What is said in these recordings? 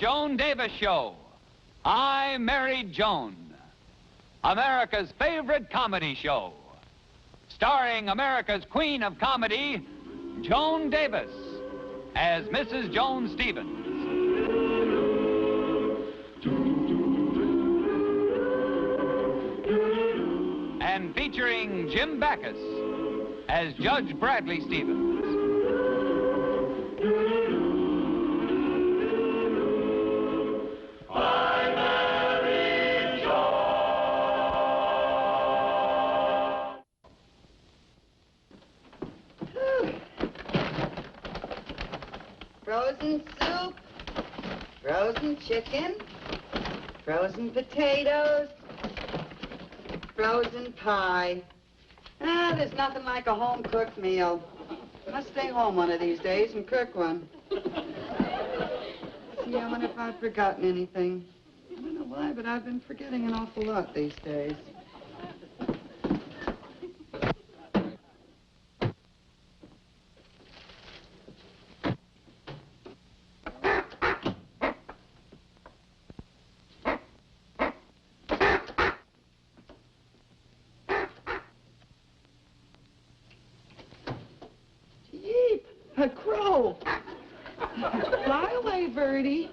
Joan Davis Show. I Married Joan, America's favorite comedy show. Starring America's queen of comedy, Joan Davis, as Mrs. Joan Stevens. And featuring Jim Backus as Judge Bradley Stevens. I Married Joan. Frozen soup, frozen chicken, frozen potatoes, frozen pie. Ah, there's nothing like a home-cooked meal. Must stay home one of these days and cook one. See, I wonder if I've forgotten anything. I don't know why, but I've been forgetting an awful lot these days. A crow. Fly away, Birdie.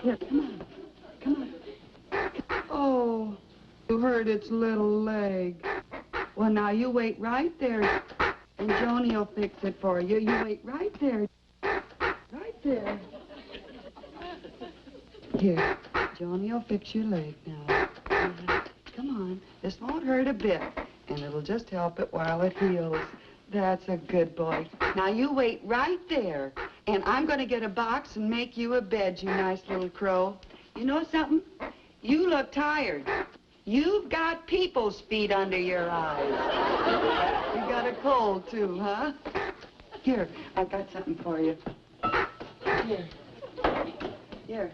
Here, come on. Come on. Oh, you hurt its little leg. Well, now you wait right there, and Joni will fix it for you. You wait right there. Right there. Here, Joni will fix your leg now. Come on. This won't hurt a bit, and it'll just help it while it heals. That's a good boy. Now, you wait right there, and I'm going to get a box and make you a bed, you nice little crow. You know something? You look tired. You've got people's feet under your eyes. You got a cold, too, huh? Here, I've got something for you. Here. Here.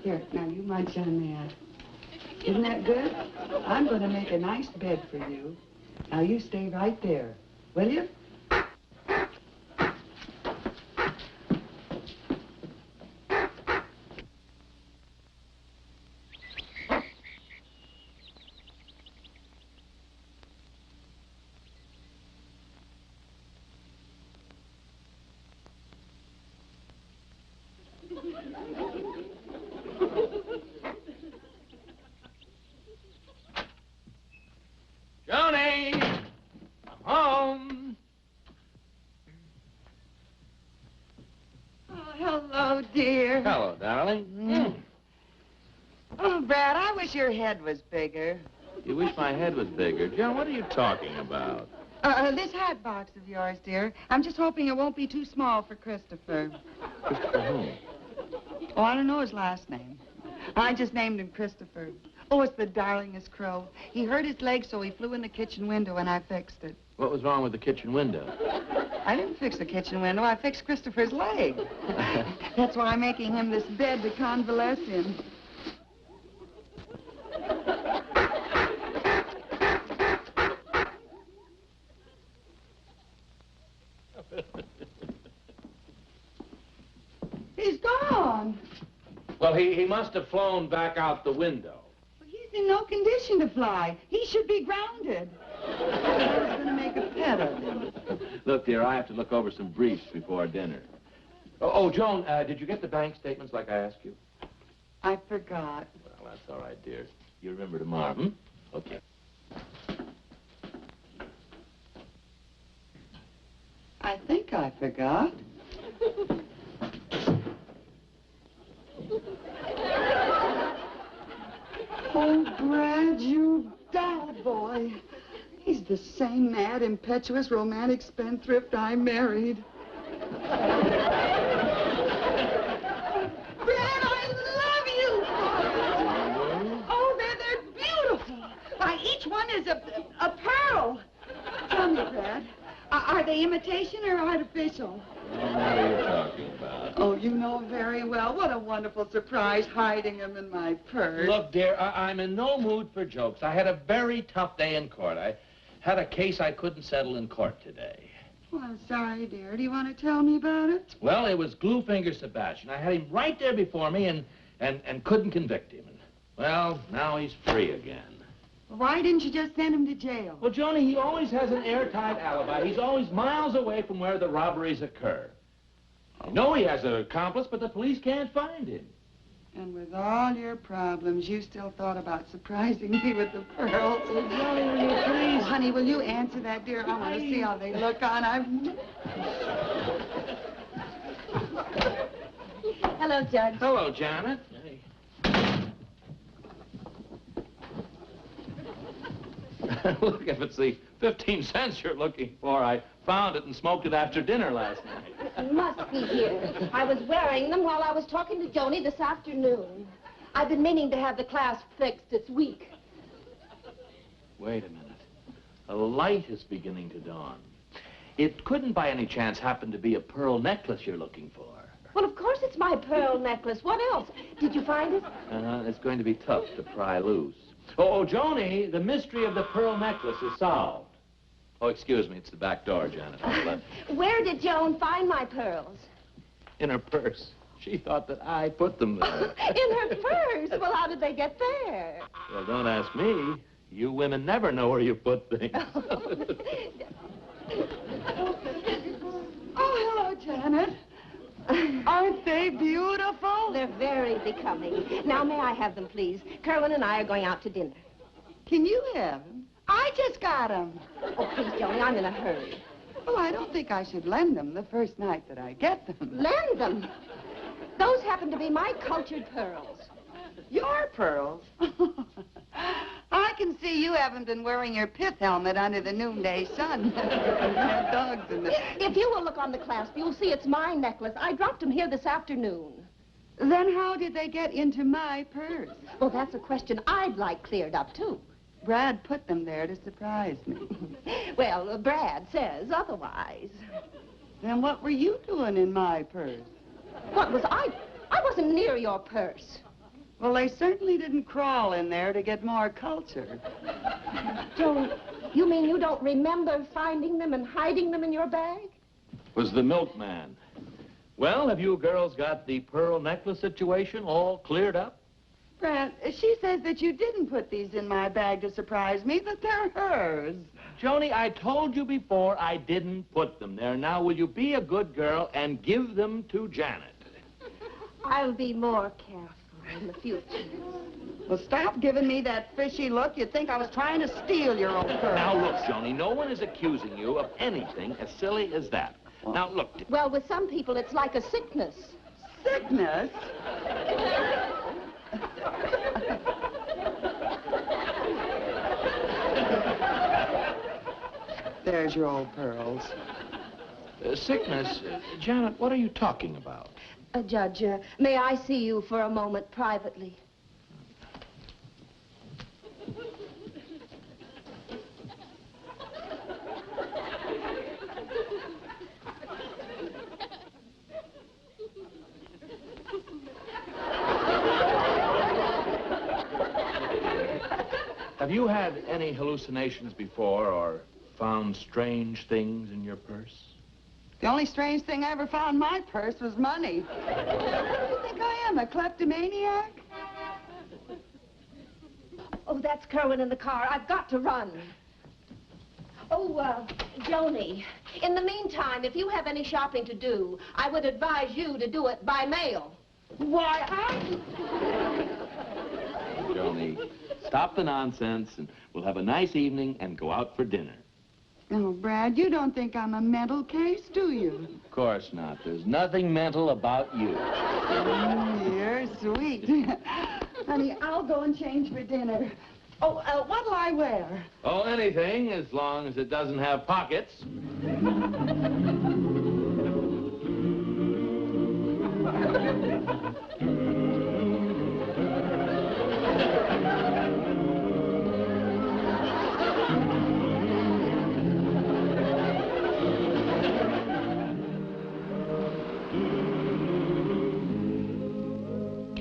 Here. Now, you munch on that. Isn't that good? I'm going to make a nice bed for you. Now, you stay right there. Will you? Johnny! I'm home. Oh, hello, dear. Hello, darling. Oh, Brad, I wish your head was bigger. You wish my head was bigger. Joan, what are you talking about? This hat box of yours, dear. I'm just hoping it won't be too small for Christopher. Christopher whom? Oh, I don't know his last name. I just named him Christopher. Oh, it's the darlingest crow. He hurt his leg, so he flew in the kitchen window, and I fixed it. What was wrong with the kitchen window? I didn't fix the kitchen window. I fixed Christopher's leg. That's why I'm making him this bed to convalesce in. He's gone. Well, he must have flown back out the window. Well, he's in no condition to fly. He should be grounded. I was going to make a pet of him. Look, dear, I have to look over some briefs before dinner. Oh, Joan, did you get the bank statements like I asked you? I forgot. Well, that's all right, dear. You remember tomorrow, hmm? Okay. I think I forgot. Oh, Brad, you doll boy. He's the same mad, impetuous, romantic spendthrift I married. Brad, I love you! Oh, they're beautiful. Why, each one is a pearl. Tell me, Brad, are they imitation or artificial? What are you talking about? Oh, you know very well. What a wonderful surprise, hiding them in my purse. Look, dear, I'm in no mood for jokes. I had a very tough day in court. I had a case I couldn't settle in court today. Oh, I'm sorry, dear. Do you want to tell me about it? Well, it was Glue-Finger Sebastian. I had him right there before me and couldn't convict him. Well, now he's free again. Why didn't you just send him to jail? Well, Joni, he always has an airtight alibi. He's always miles away from where the robberies occur. I know he has an accomplice, but the police can't find him. And with all your problems, you still thought about surprising me with the pearls. Oh, Joni, will you please? Oh, honey, will you answer that, dear? I want to see how they look on. Hello, Judge. Hello, Janet. Hey. Look, if it's the 15 cents you're looking for, I found it and smoked it after dinner last night. It must be here. I was wearing them while I was talking to Joni this afternoon. I've been meaning to have the clasp fixed. It's weak. Wait a minute. A light is beginning to dawn. It couldn't by any chance happen to be a pearl necklace you're looking for. Well, of course it's my pearl necklace. What else? Did you find it? It's going to be tough to pry loose. Oh, Joni, the mystery of the pearl necklace is solved. Oh, excuse me, it's the back door, Janet. Where did Joan find my pearls? In her purse. She thought that I put them there. In her purse? Well, how did they get there? Well, don't ask me. You women never know where you put things. Oh, hello, Janet. Aren't they beautiful? They're very becoming. Now, may I have them, please? Kerwin and I are going out to dinner. Can you have them? I just got them. Oh, please, Joni, I'm in a hurry. Well, I don't think I should lend them the first night that I get them. Lend them? Those happen to be my cultured pearls. Your pearls? I can see you haven't been wearing your pith helmet under the noonday sun. Mad dogs in the... If you will look on the clasp, you'll see it's my necklace. I dropped them here this afternoon. Then how did they get into my purse? Well, that's a question I'd like cleared up, too. Brad put them there to surprise me. Well, Brad says otherwise. Then what were you doing in my purse? What was I? I wasn't near your purse. Well, they certainly didn't crawl in there to get more culture. Joan, you mean you don't remember finding them and hiding them in your bag? Was the milkman. Well, have you girls got the pearl necklace situation all cleared up? Brad, she says that you didn't put these in my bag to surprise me, that they're hers. Joni, I told you before I didn't put them there. Now, will you be a good girl and give them to Janet? I'll be more careful in the future. Well, stop giving me that fishy look. You'd think I was trying to steal your old pearl. Now, look, Joni, no one is accusing you of anything as silly as that. Now, look. Well, with some people, it's like a sickness. Sickness? There's your old pearls. Sickness? Janet, what are you talking about? Judge, may I see you for a moment privately? Have you had any hallucinations before or found strange things in your purse? The only strange thing I ever found in my purse was money. What do you think I am, a kleptomaniac? Oh, that's Kerwin in the car. I've got to run. Oh, Joni, in the meantime, if you have any shopping to do, I would advise you to do it by mail. Why, Joni, stop the nonsense and we'll have a nice evening and go out for dinner. Oh, Brad, you don't think I'm a mental case, do you? Of course not. There's nothing mental about you. You're sweet. Honey, I'll go and change for dinner. Oh, what'll I wear? Oh, anything, as long as it doesn't have pockets.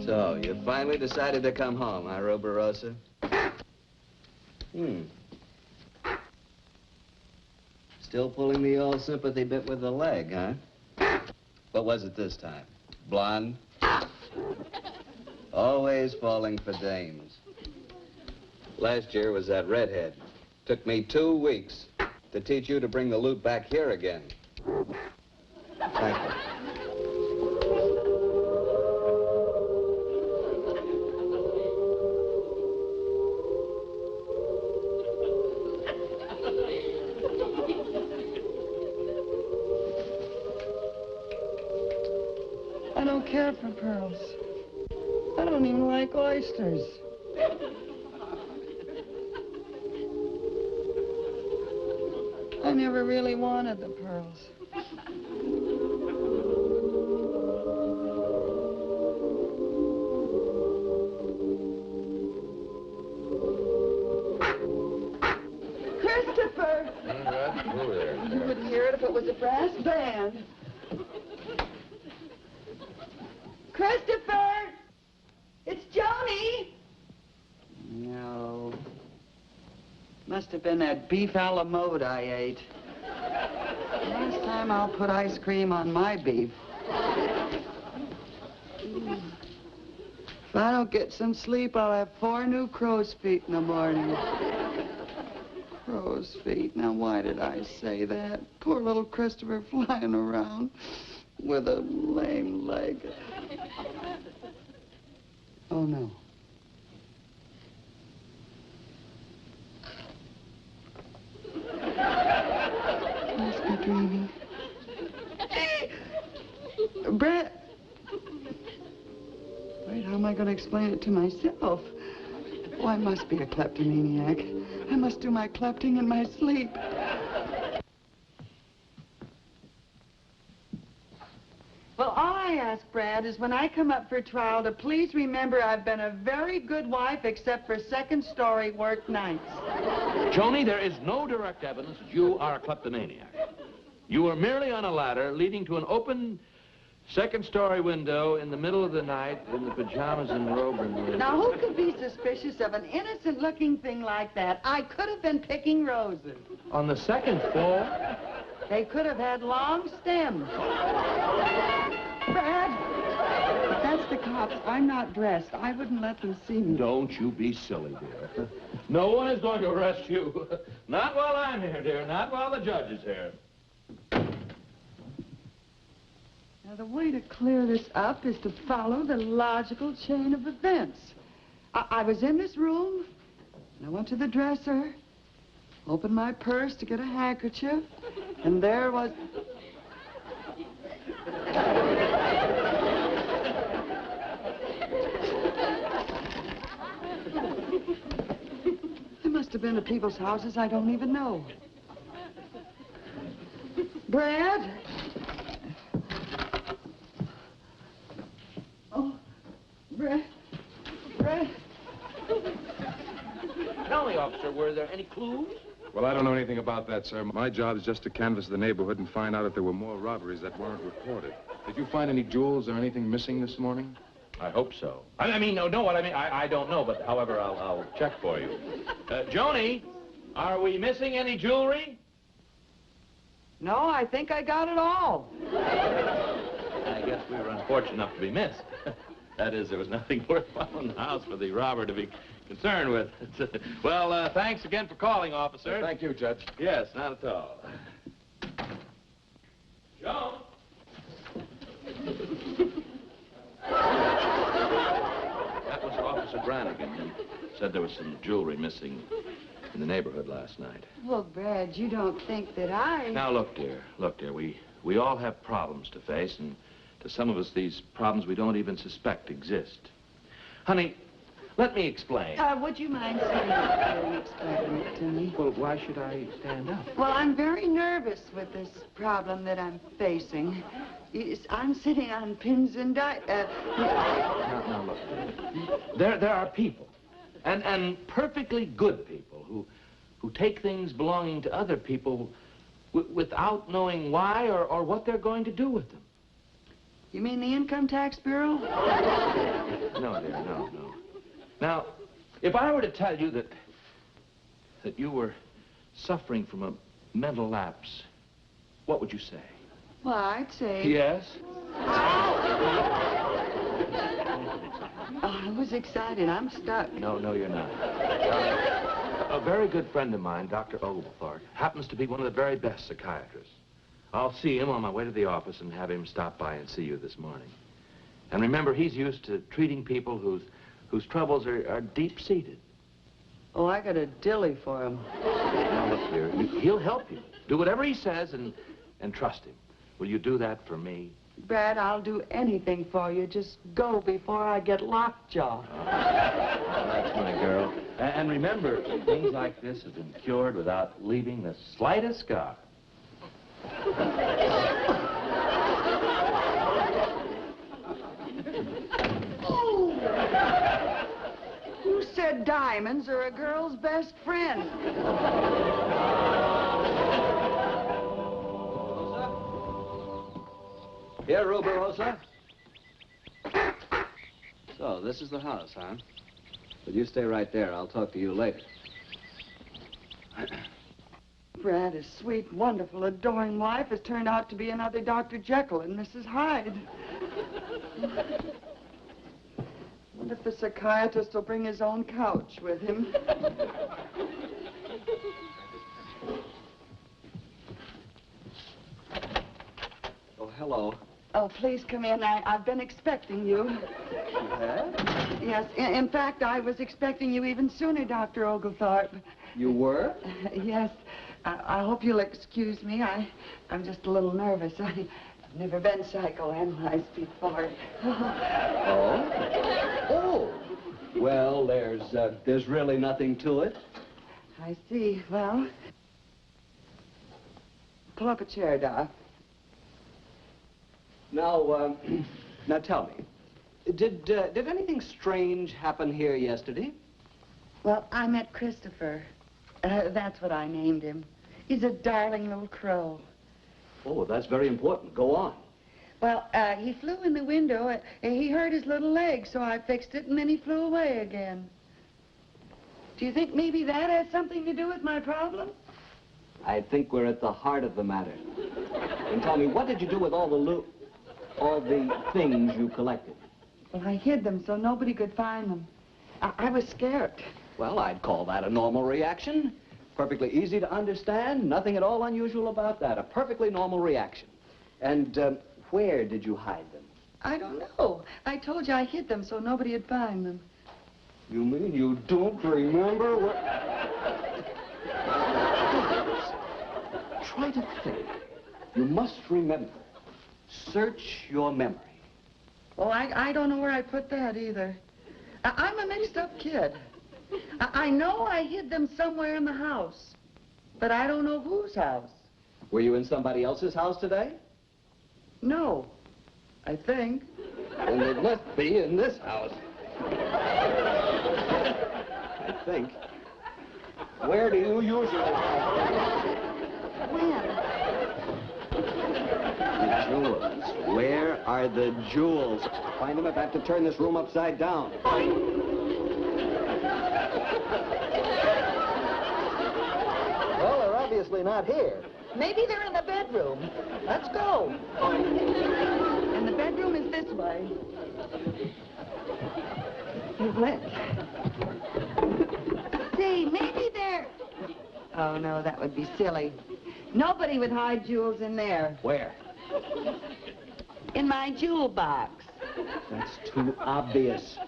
So, you finally decided to come home, huh, Roberosa? Still pulling the old sympathy bit with the leg, huh? What was it this time? Blonde? Always falling for dames. Last year was that redhead. Took me 2 weeks to teach you to bring the loot back here again. Thank you. I don't care for pearls. I don't even like oysters. I never really wanted the pearls. Christopher! You wouldn't hear it if it was a brass band. Christopher! It's Joni! No. Must have been that beef a la mode I ate. Last time I'll put ice cream on my beef. If I don't get some sleep, I'll have 4 new crow's feet in the morning. Crow's feet. Now, why did I say that? Poor little Christopher flying around with a lame leg. Oh, no. I must be dreaming. Brett! Wait, how am I going to explain it to myself? Oh, I must be a kleptomaniac. I must do my klepting in my sleep. Well, all I ask, Brad, is when I come up for trial to please remember I've been a very good wife except for second-story work nights. Joni, there is no direct evidence that you are a kleptomaniac. You were merely on a ladder leading to an open second-story window in the middle of the night in the pajamas and robe and the... Now, who could be suspicious of an innocent-looking thing like that? I could have been picking roses. On the second floor? They could have had long stems. Brad, that's the cops. I'm not dressed. I wouldn't let them see me. Don't you be silly, dear. No one is going to arrest you. Not while I'm here, dear. Not while the judge is here. Now, the way to clear this up is to follow the logical chain of events. I was in this room, and I went to the dresser, opened my purse to get a handkerchief, and there was... I must have been at people's houses I don't even know. Brad? Oh, Brad. Brad. Tell me, officer, were there any clues? Well, I don't know anything about that, sir. My job is just to canvass the neighborhood and find out if there were more robberies that weren't reported. Did you find any jewels or anything missing this morning? I hope so. I mean, no, what I mean, I don't know, but however, I'll check for you. Joni, are we missing any jewelry? No, I think I got it all. I guess we were unfortunate enough to be missed. That is, there was nothing worthwhile in the house for the robber to be concerned with. Well, thanks again for calling, officer. Thank you, Judge. Yes, not at all. Joan! That was Officer Brannigan. He said there was some jewelry missing in the neighborhood last night. Well, Brad, you don't think that I... Now, look, dear, we all have problems to face, and to some of us, these problems we don't even suspect exist. Honey, let me explain. Would you mind sitting up here and explaining it to me? Well, why should I stand up? Well, I'm very nervous with this problem that I'm facing. I'm sitting on pins and Now, look. There are people, and perfectly good people, who take things belonging to other people without knowing why or what they're going to do with them. You mean the Income Tax Bureau? No, dear, no. Now, if I were to tell you that you were suffering from mental lapse, what would you say? Well, I'd say... Yes? Oh, I was excited. I'm stuck. No, you're not. A very good friend of mine, Dr. Oglethorpe, happens to be one of the very best psychiatrists. I'll see him on my way to the office and have him stop by and see you this morning. And remember, he's used to treating people whose troubles are deep-seated. Oh, I got a dilly for him. Now, look here, he'll help you. Do whatever he says and trust him. Will you do that for me? Brad, I'll do anything for you. Just go before I get lockjaw. Oh, that's my girl. And remember, things like this have been cured without leaving the slightest scar. Who said diamonds are a girl's best friend? Here, Ruberosa. So, this is the house, huh? But you stay right there. I'll talk to you later. Brad, his sweet, wonderful, adoring wife has turned out to be another Dr. Jekyll and Mrs. Hyde. Wonder if the psychiatrist will bring his own couch with him. Oh, hello. Oh, please come in. I've been expecting you. You have? Yes, in fact, I was expecting you even sooner, Dr. Oglethorpe. You were? Yes. I hope you'll excuse me. I'm just a little nervous. I've never been psychoanalyzed before. Oh, well, there's really nothing to it. I see. Well, pull up a chair, Doc. Now, now tell me, did anything strange happen here yesterday? Well, I met Christopher. That's what I named him. He's a darling little crow. Oh, that's very important. Go on. Well, he flew in the window. He hurt his little leg, so I fixed it, and then he flew away again. Do you think maybe that has something to do with my problem? I think we're at the heart of the matter. And tell me, what did you do with all the things you collected? Well, I hid them so nobody could find them. I was scared. Well, I'd call that a normal reaction. Perfectly easy to understand. Nothing at all unusual about that. A perfectly normal reaction. And where did you hide them? I don't know. I told you I hid them so nobody would find them. You mean you don't remember what... Try to think. You must remember. Search your memory. Oh, I don't know where I put that either. I'm a mixed-up kid. I know I hid them somewhere in the house, but I don't know whose house. Were you in somebody else's house today? No, I think. Then it must be in this house. I think. Where do you usually hide? When? The jewels. Where are the jewels? Find them if I have to turn this room upside down. Well, they're obviously not here. Maybe they're in the bedroom. Let's go. And the bedroom is this way. Let's... See, maybe they're... Oh, no, that would be silly. Nobody would hide jewels in there. Where? In my jewel box. That's too obvious.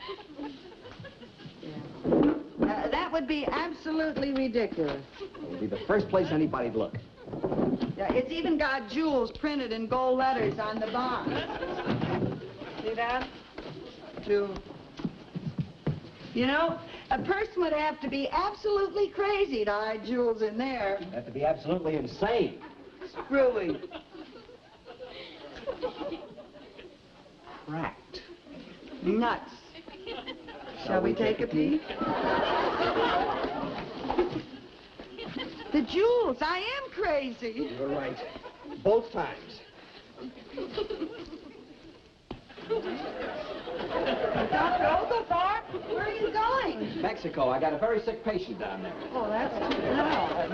That would be absolutely ridiculous. It would be the first place anybody'd look. Yeah, it's even got jewels printed in gold letters on the box. See that? You know, a person would have to be absolutely crazy to hide jewels in there. You'd have to be absolutely insane. Screwy. Cracked. Nuts. Shall we take a peek? The jewels. I am crazy. You're right. Both times. Dr. Oglethorpe? Where are you going? Mexico. I got a very sick patient down there. Oh, that's too bad.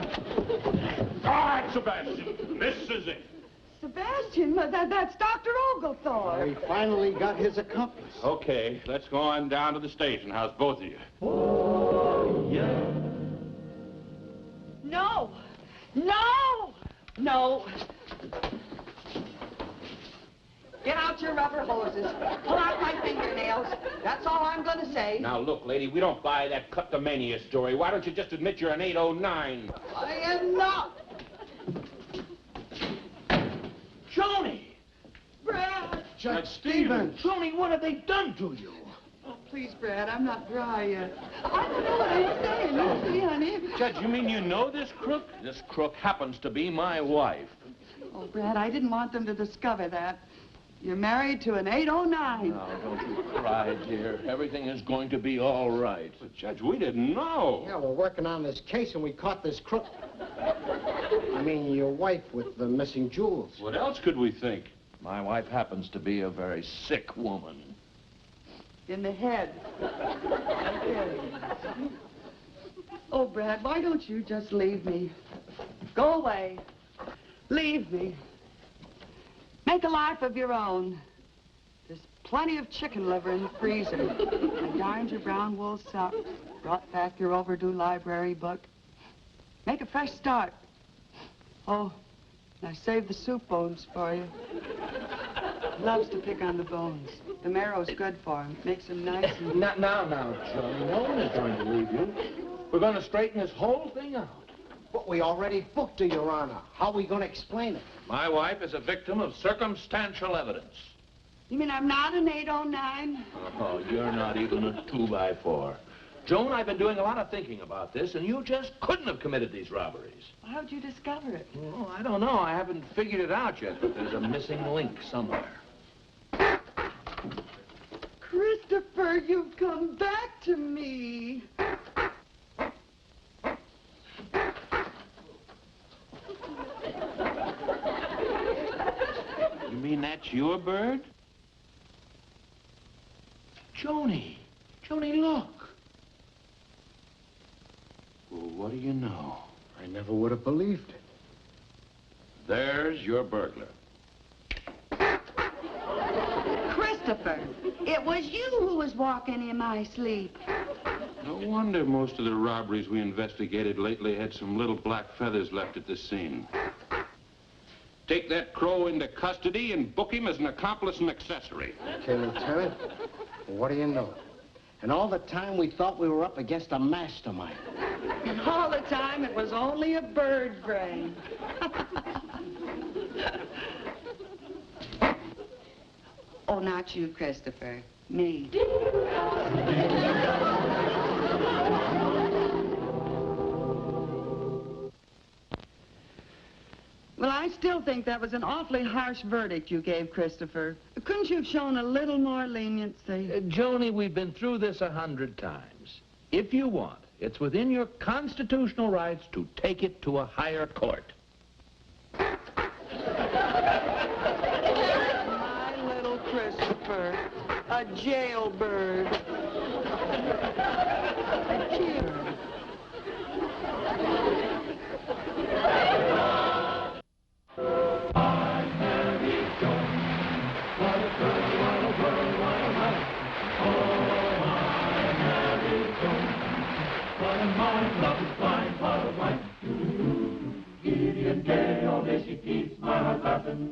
All right, Sebastian. This is it. Sebastian, that's Dr. Oglethorpe. He finally got his accomplice. Okay, let's go on down to the station. How's both of you? No! No! No! Get out your rubber hoses. Pull out my fingernails. That's all I'm going to say. Now, look, lady, we don't buy that kleptomania story. Why don't you just admit you're an 809? I am not. Joni! Brad! Judge Stevens. Joni, what have they done to you? Oh, please, Brad, I'm not dry yet. I don't know what I'm saying. You see, honey. Judge, you mean you know this crook? This crook happens to be my wife. Oh, Brad, I didn't want them to discover that. You're married to an 809. Now, don't you cry, dear. Everything is going to be all right. But, Judge, we didn't know. Yeah, we're working on this case and we caught this crook. I mean, your wife with the missing jewels. What else could we think? My wife happens to be a very sick woman. In the head. Okay. Oh, Brad, why don't you just leave me? Go away. Leave me. Make a life of your own. There's plenty of chicken liver in the freezer. I darned your brown wool socks. Brought back your overdue library book. Make a fresh start. Oh, and I saved the soup bones for you. Loves to pick on the bones. The marrow's good for him. Makes him nice and... Now, Johnny, no one is going to leave you. We're going to straighten this whole thing out. But we already booked her, Your Honor. How are we going to explain it? My wife is a victim of circumstantial evidence. You mean I'm not an 809? Oh, you're not even a 2x4. Joan, I've been doing a lot of thinking about this, and you just couldn't have committed these robberies. How'd you discover it? Oh, I don't know. I haven't figured it out yet, but there's a missing link somewhere. Christopher, you've come back to me. You mean that's your bird? Joni, look. Well, what do you know? I never would have believed it. There's your burglar. Christopher, it was you who was walking in my sleep. No wonder most of the robberies we investigated lately had some little black feathers left at the scene. Take that crow into custody and book him as an accomplice and accessory. Okay, Lieutenant. Well, what do you know? And all the time we thought we were up against a mastermind. And all the time it was only a bird brain. Oh, not you, Christopher. Me. Well, I still think that was an awfully harsh verdict you gave, Christopher. Couldn't you have shown a little more leniency? Joni, we've been through this 100 times. If you want, it's within your constitutional rights to take it to a higher court. My little Christopher, a jailbird. A cheer. Gideon gay, oh, there she keeps my heart laughing.